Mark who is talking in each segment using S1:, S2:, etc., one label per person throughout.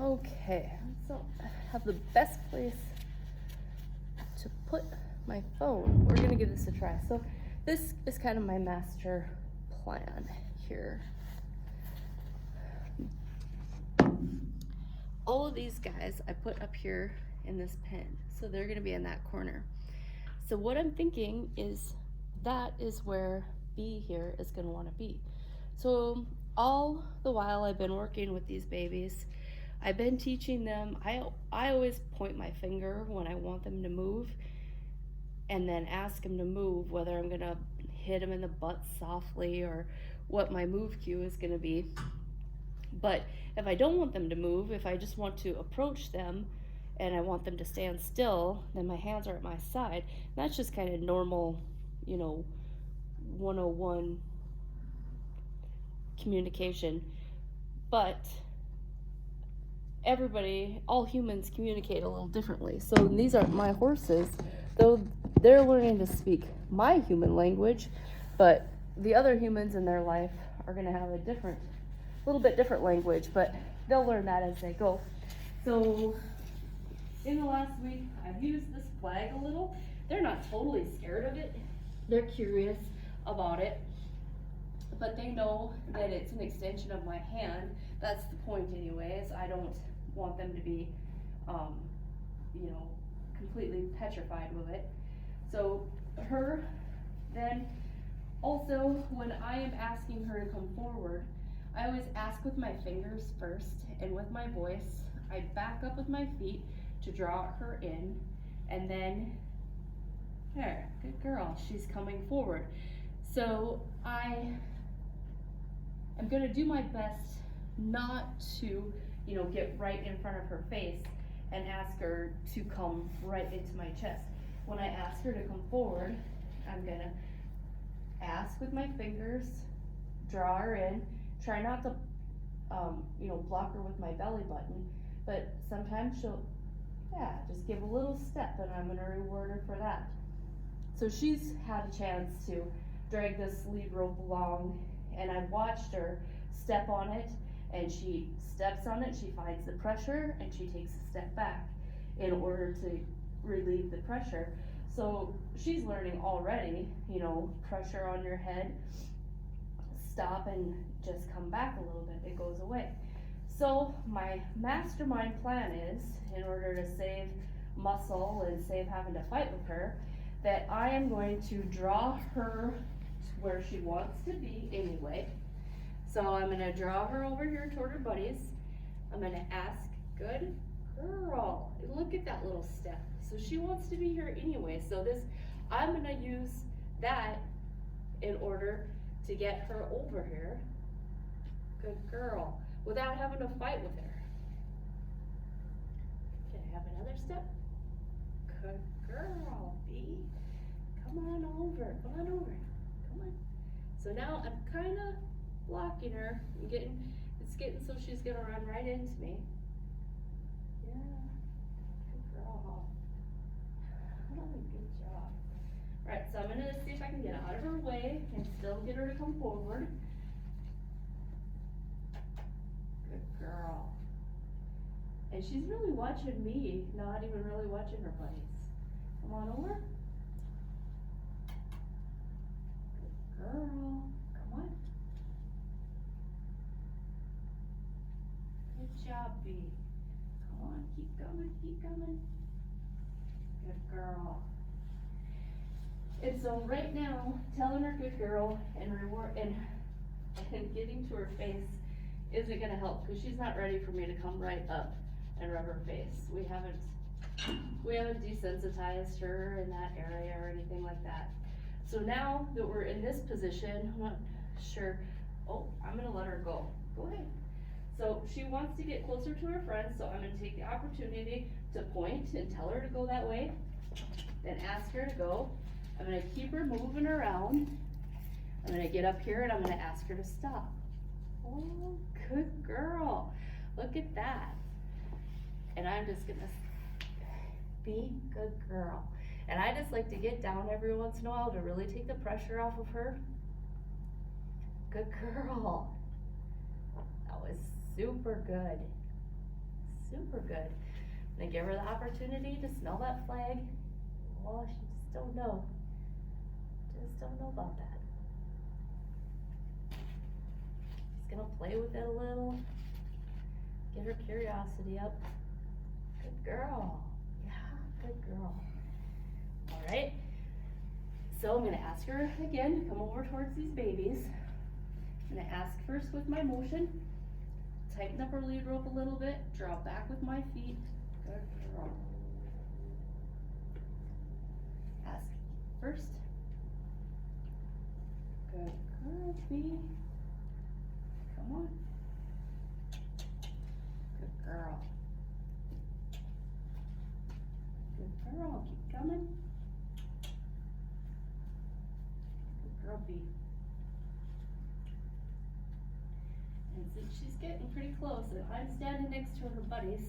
S1: Okay, so I have the best place to put my phone. We're gonna give this a try. So this is kind of my master plan here. All of these guys I put up here in this pen, so they're gonna be in that corner. So what I'm thinking is that is where B here is gonna wanna be. So all the while I've been working with these babies, I've been teaching them, I always point my finger when I want them to move and then ask them to move, whether I'm gonna hit them in the butt softly or what my move cue is gonna be. But if I don't want them to move, if I just want to approach them and I want them to stand still, then my hands are at my side. That's just kind of normal, 101 communication. But all humans communicate a little differently. So these are my horses, though they're learning to speak my human language, but the other humans in their life are going to have a little bit different language, but they'll learn that as they go. So in the last week, I've used this flag a little. They're not totally scared of it. They're curious about it, but they know that it's an extension of my hand. That's the point anyways. I don't want them to be, completely petrified with it. So then also when I am asking her to come forward, I always ask with my fingers first, and with my voice, I back up with my feet to draw her in, and then, there, good girl, she's coming forward. So I am gonna do my best not to, get right in front of her face and ask her to come right into my chest. When I ask her to come forward, I'm gonna ask with my fingers, draw her in, try not to, block her with my belly button, but sometimes she'll, just give a little step, and I'm gonna reward her for that. So she's had a chance to drag this lead rope along, and I've watched her step on it, and she steps on it, she finds the pressure, and she takes a step back in order to relieve the pressure. So she's learning already, pressure on your head, stop and just come back a little bit, it goes away. So my mastermind plan is, in order to save muscle and save having to fight with her, that I am going to draw her to where she wants to be anyway. So I'm gonna draw her over here toward her buddies. I'm gonna ask, good girl, look at that little step. So she wants to be here anyway. So I'm gonna use that in order to get her over here. Good girl, without having to fight with her. Can I have another step? Good girl, B. Come on over, come on. So now I'm kind of blocking her. It's getting so she's gonna run right into me. Yeah, good girl. Good job. Right, so I'm gonna see if I can get out of her way and still get her to come forward. Good girl. And she's really watching me, not even really watching her buddies. Come on over. Good girl. Come on. Good job, B. Come on, keep coming. Good girl. And so right now, telling her good girl and reward and getting to her face isn't gonna help, because she's not ready for me to come right up and rub her face. We haven't desensitized her in that area or anything like that. So now that we're in this position, I'm not sure. Oh, I'm gonna let her go. Go ahead. So she wants to get closer to her friends, so I'm gonna take the opportunity to point and tell her to go that way, then ask her to go. I'm gonna keep her moving around. I'm gonna get up here and I'm gonna ask her to stop. Oh, good girl. Look at that. And I'm just gonna be good girl. And I just like to get down every once in a while to really take the pressure off of her. Good girl. That was super good.
S2: super good. I'm gonna give her the opportunity to smell that flag. Well, she just don't know. Just don't know about that. Just gonna play with it a little. Get her curiosity up. Good girl. Yeah, good girl. Alright. So I'm gonna ask her again to come over towards these babies. I'm gonna ask first with my motion. Tighten up her lead rope a little bit. Draw back with my feet. Good girl. Ask first. Good girl, B. Come on. Good girl. Good girl, keep coming. Good girl, B. And since she's getting pretty close, and I'm standing next to her buddies,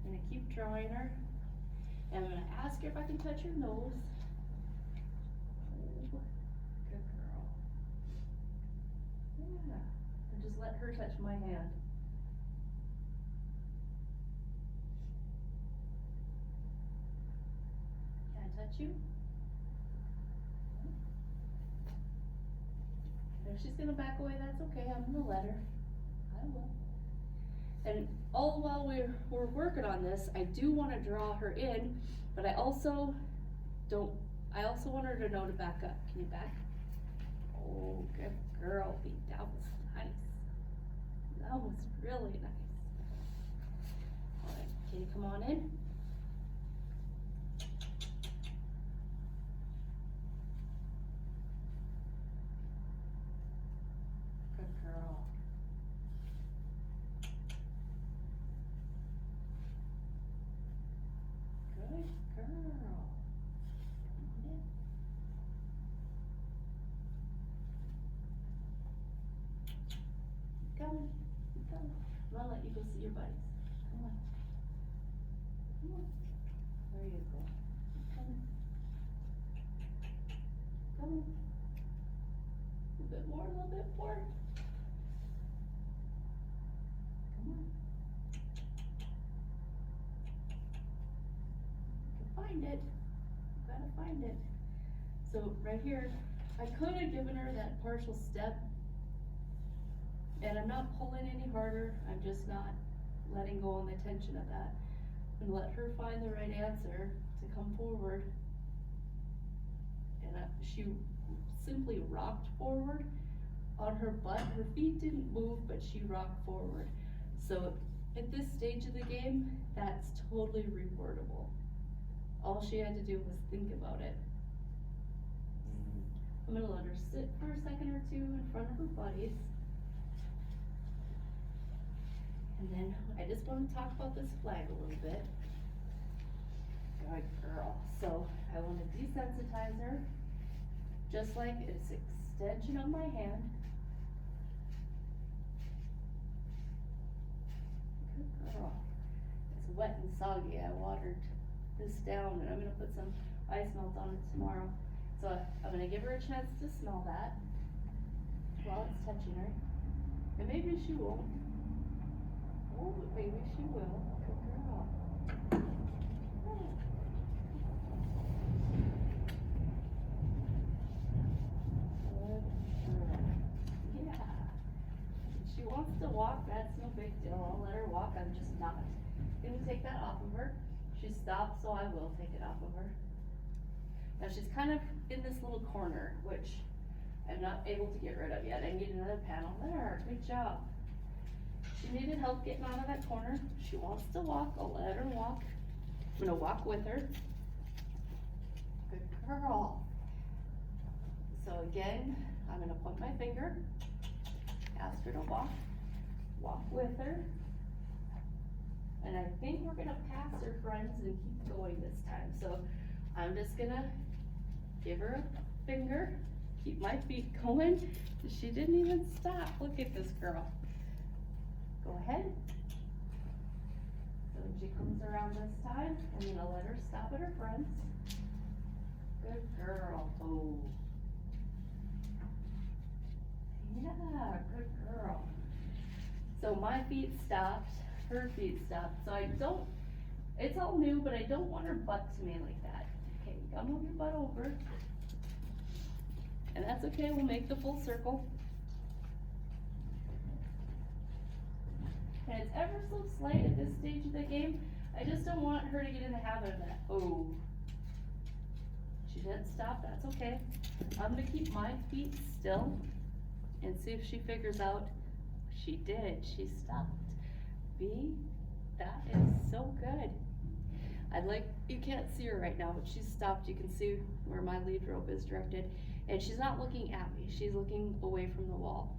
S2: I'm gonna keep drawing her. And I'm gonna ask her if I can touch her nose. Oh, good girl. Yeah. And just let her touch my hand. Can I touch you? If she's gonna back away, that's okay, I'm gonna let her. I will. And all while we're working on this, I do wanna draw her in, but I also want her to know to back up. Can you back? Oh, good girl, B. That was nice. That was really nice. Alright, can you come on in? Good girl. Good girl. Come on in. Come on. Come on. I'm gonna let you go see your buddies. Come on. Come on. There you go. Come on. Come on. A little bit more, a little bit more. Come on. You can find it. You gotta find it. So right here, I could have given her that partial step. And I'm not pulling any harder, I'm just not letting go on the tension of that. And let her find the right answer to come forward. And she simply rocked forward on her butt. Her feet didn't move, but she rocked forward. So at this stage of the game, that's totally rewardable. All she had to do was think about it. I'm gonna let her sit for a second or two in front of her buddies. And then I just want to talk about this flag a little bit. Good girl. So I want to desensitize her, just like it's an extension of my hand. Good girl. It's wet and soggy. I watered this down, and I'm gonna put some ice melt on it tomorrow. So I'm gonna give her a chance to smell that while it's touching her. And maybe she won't. Oh, but maybe she will. Good girl. Oh. Good girl. Yeah. If she wants to walk, that's no big deal. I'll let her walk. I'm just not gonna take that off of her. She stopped, so I will take it off of her. Now she's kind of in this little corner, which I'm not able to get rid of yet. I need another panel. There, good job. She needed help getting out of that corner. She wants to walk, I'll let her walk. I'm gonna walk with her. Good girl. So again, I'm gonna point my finger, ask her to walk, walk with her. And I think we're gonna pass her friends and keep going this time. So I'm just gonna give her a finger, keep my feet going. She didn't even stop. Look at this girl. Go ahead. So she comes around this time, I'm gonna let her stop at her friends. Good girl. Oh. Yeah, good girl. So my feet stopped. her feet stopped, so I don't, it's all new, but I don't want her butt to me like that. Okay, come move your butt over. And that's okay, we'll make the full circle. And it's ever so slight at this stage of the game, I just don't want her to get in the habit of that. Oh. She didn't stop, that's okay. I'm gonna keep my feet still and see if she figures out. She did, she stopped. B, that is so good. You can't see her right now, but she's stopped. You can see where my lead rope is directed. And she's not looking at me, she's looking away from the wall.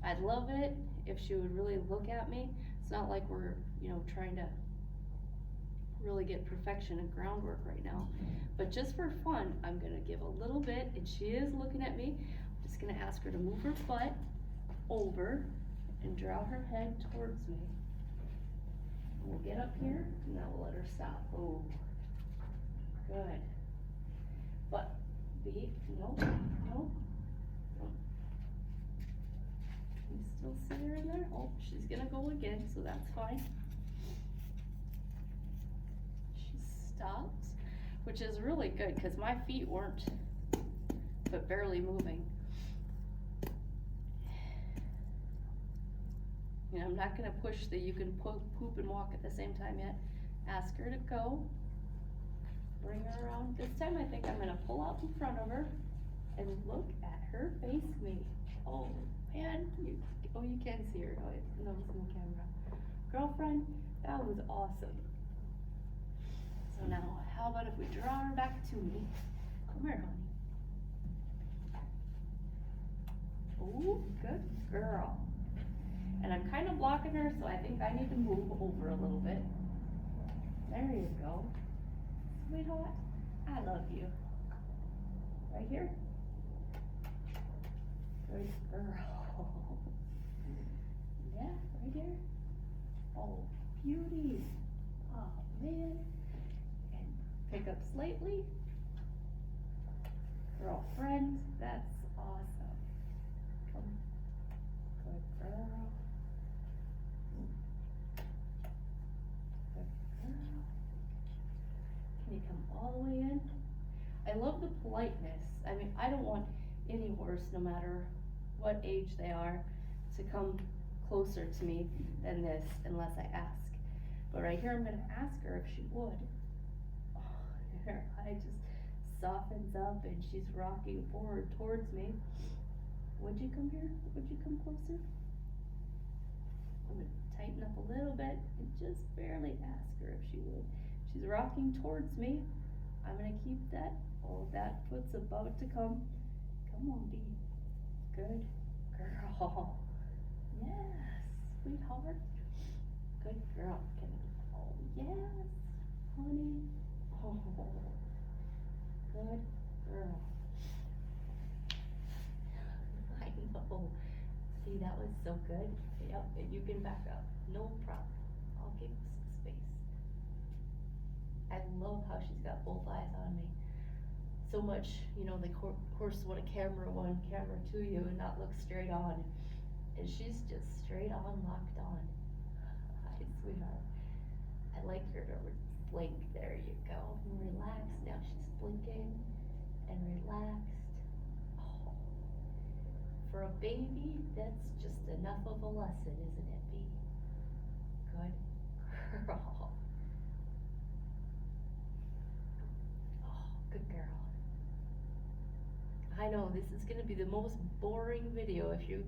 S2: I'd love it if she would really look at me. It's not like we're, trying to really get perfection and groundwork right now. But just for fun, I'm gonna give a little bit, and she is looking at me. I'm just gonna ask her to move her butt over and draw her head towards me. We'll get up here, and then we'll let her stop. Oh, good. But, B, no. You still see her in there? Oh, she's gonna go again, so that's fine. She stopped, which is really good, because my feet weren't, but barely moving. I'm not gonna push that you can poop and walk at the same time yet. Ask her to go. Bring her around. This time I think I'm gonna pull out in front of her and look at her face me. Oh man, you can see her. Oh, no, it's in the camera. Girlfriend, that was awesome. So now, how about if we draw her back to me? Come here, honey. Oh, good girl. And I'm kind of blocking her, so I think I need to move over a little bit. There you go. Sweetheart, I love you. Right here. Good girl. Yeah, right here. Oh, beauty. Oh, man. And pick up slightly. Girlfriend, that's awesome. Come. Good girl. Can you come all the way in? I love the politeness. I mean, I don't want any horse, no matter what age they are, to come closer to me than this unless I ask. But right here, I'm gonna ask her if she would. Oh, her eye just softens up and she's rocking forward towards me. Would you come here? Would you come closer? I'm gonna tighten up a little bit and just barely ask her if she would. She's rocking towards me. I'm gonna keep that. Oh, that foot's about to come. Come on, B. Good girl. Yes, sweetheart. Good girl. Oh, yes, honey. Oh, good girl. I know. See, that was so good. Yep, and you can back up. No problem. I'll give you some space. I love how she's got both eyes on me. So much, the horse want a camera one, camera to you, and not look straight on. And she's just straight on, locked on. Hi, sweetheart. I like her to blink. There you go. And relax. Now she's blinking and relaxed. Oh. For a baby, that's just enough of a lesson, isn't it, B? Good girl. Oh, good girl. I know this is gonna be the most boring video if you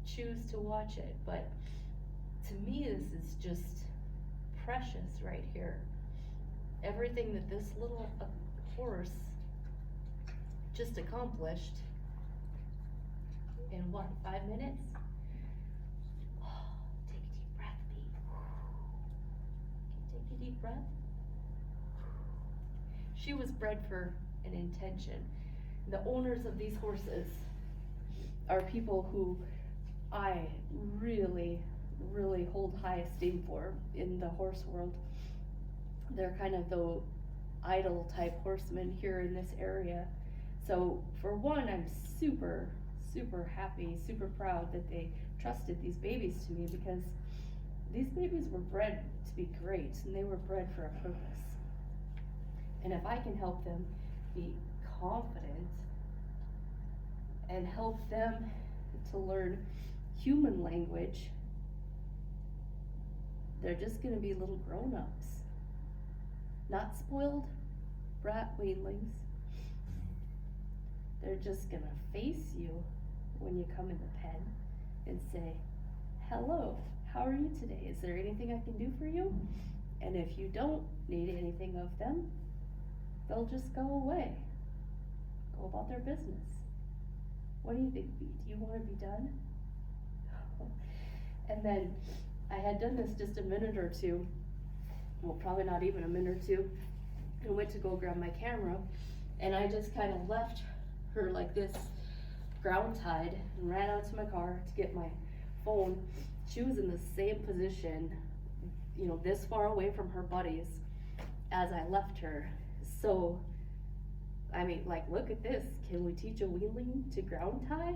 S2: choose to watch it, but to me this is just precious right here. Everything that this little horse just accomplished in what, 5 minutes? Oh, take a deep breath, B. Can you take a deep breath? She was bred for an intention. The owners of these horses are people who I really, really hold high esteem for in the horse world. They're kind of the idol type horsemen here in this area. So for one, I'm super, super happy, super proud that they trusted these babies to me, because
S1: these babies were bred to be great, and they were bred for a purpose. And if I can help them be confident and help them to learn human language, they're just gonna be little grown-ups. Not spoiled brat weanlings. They're just gonna face you when you come in the pen and say, hello, how are you today? Is there anything I can do for you? And if you don't need anything of them, they'll just go away. Go about their business. What do you think, Bee? Do you wanna be done? And then, I had done this just a minute or two, well, probably not even a minute or two, and went to go grab my camera, and I just kinda left her like this, ground tied, and ran out to my car to get my phone. She was in the same position, you know, this far away from her buddies as I left her. So, I mean, like, look at this. Can we teach a weanling to ground tie?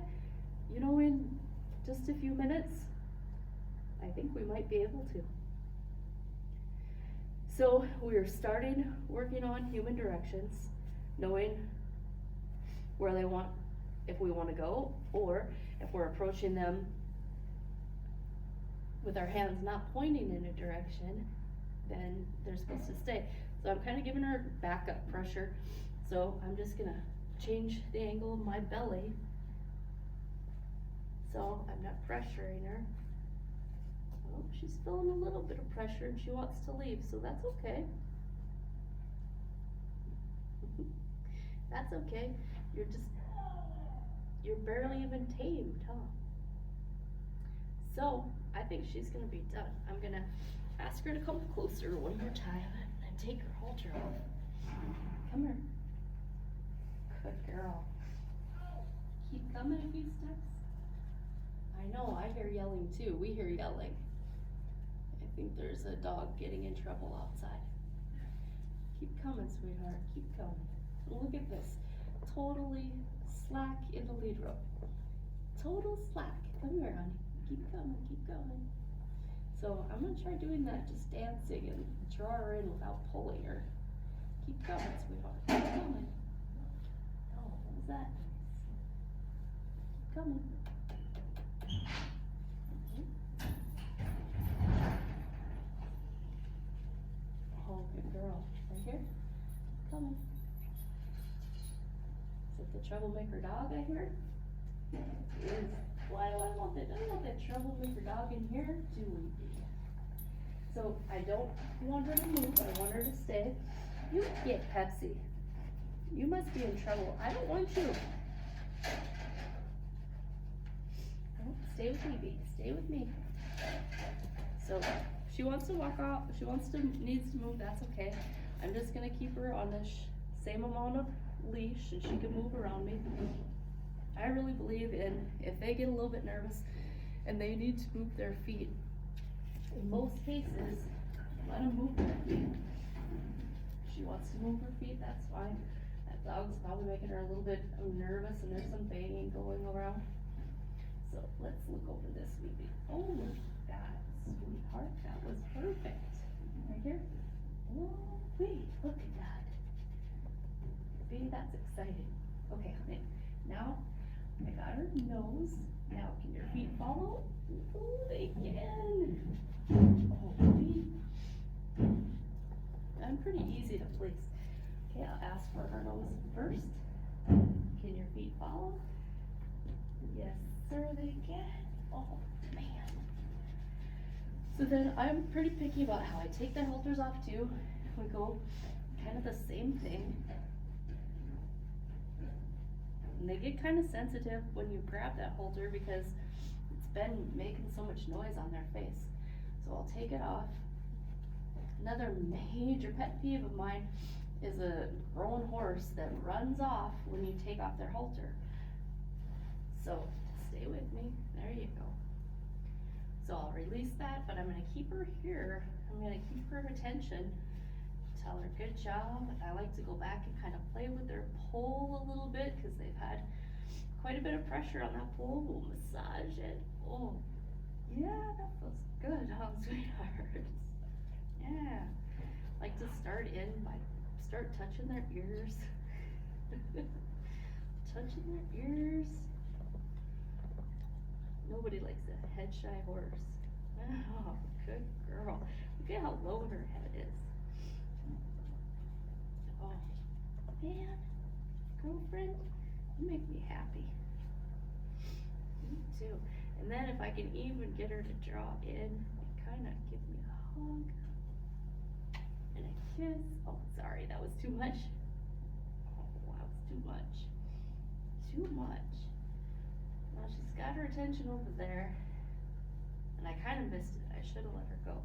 S1: You know, in just a few minutes? I think we might be able to. So, we're starting working on human directions, knowing where they want, if we want to go, or if we're approaching them with our hands not pointing in a direction, then they're supposed to stay. So I'm kind of giving her backup pressure. So I'm just gonna change the angle of my belly so I'm not pressuring her. Oh, she's feeling a little bit of pressure and she wants to leave, so that's okay. That's okay. You're barely even tamed, huh? So, I think she's gonna be done. I'm gonna ask her to come closer one more time and take her halter off. Come here. Good girl. Keep coming a few steps. I know, I hear yelling too. We hear yelling. I think there's a dog getting in trouble outside. Keep coming, sweetheart. Keep coming. Look at this. Totally slack in the lead rope. Total slack. Come here, honey. Keep coming, keep going. So I'm gonna try doing that, just dancing and draw her in without pulling her. Keep going, sweetheart. Keep going. Oh, what was that? Keep coming. Oh, good girl. Right here. Keep coming. Is it the troublemaker dog I hear? It is. Why do I want that troublemaker dog in here? Julie. So I don't want her to move, I want her to stay. You get Pepsi. You must be in trouble. I don't want you. Oh, stay with me, Bee. Stay with me. So she wants to walk off, needs to move, that's okay. I'm just gonna keep her on this same amount of leash and she can move around me. I really believe in, if they get a little bit nervous and they need to move their feet, in most cases, let them move their feet. If she wants to move her feet, that's fine. That dog's probably making her a little bit nervous and there's some banging going around. So let's look over this, baby. Oh, look at that, sweetheart, that was perfect. Right here. Oh, wait, look at that. Baby, that's exciting. Okay, honey, now I got her nose. Now can your feet follow? Oh, they can. Oh, baby. I'm pretty easy to please. Okay, I'll ask for her nose first. Can your feet follow? Yes, sir, they can. Oh, man. So then I'm pretty picky about how I take the halters off too. We go kind of the same thing. And they get kind of sensitive when you grab that halter because it's been making so much noise on their face. So I'll take it off. Another major pet peeve of mine is a grown horse that runs off when you take off their halter. So stay with me. There you go. So I'll release that, but I'm gonna keep her here. I'm gonna keep her attention. Tell her good job. I like to go back and kind of play with their pole a little bit because they've had quite a bit of pressure on that pole. We'll massage it. Oh, yeah, that feels good, huh?
S2: sweethearts. Yeah. Like to start touching their ears. Touching their ears. Nobody likes a head shy horse. Oh, good girl. Look at how low her head is. Oh, man. Girlfriend, you make me happy. Me too. And then if I can even get her to draw in, kinda give me a hug. And a kiss. Oh, sorry, that was too much. Oh, that was too much. Too much. Well, she's got her attention over there. And I kinda missed it. I should've let her go.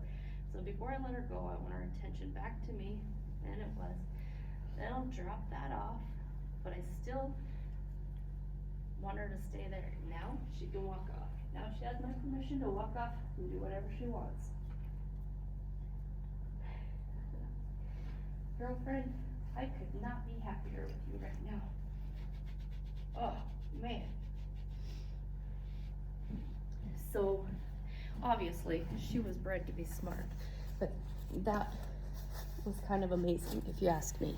S2: So before I let her go, I want her attention back to me. And it was. Then I'll drop that off. But I still want her to stay there. Now she can walk off. Now she has my permission to walk off and do whatever she wants. Girlfriend, I could not be happier with you right now. Oh, man. So, obviously, she was bred to be smart. But that was kind of amazing, if you ask me.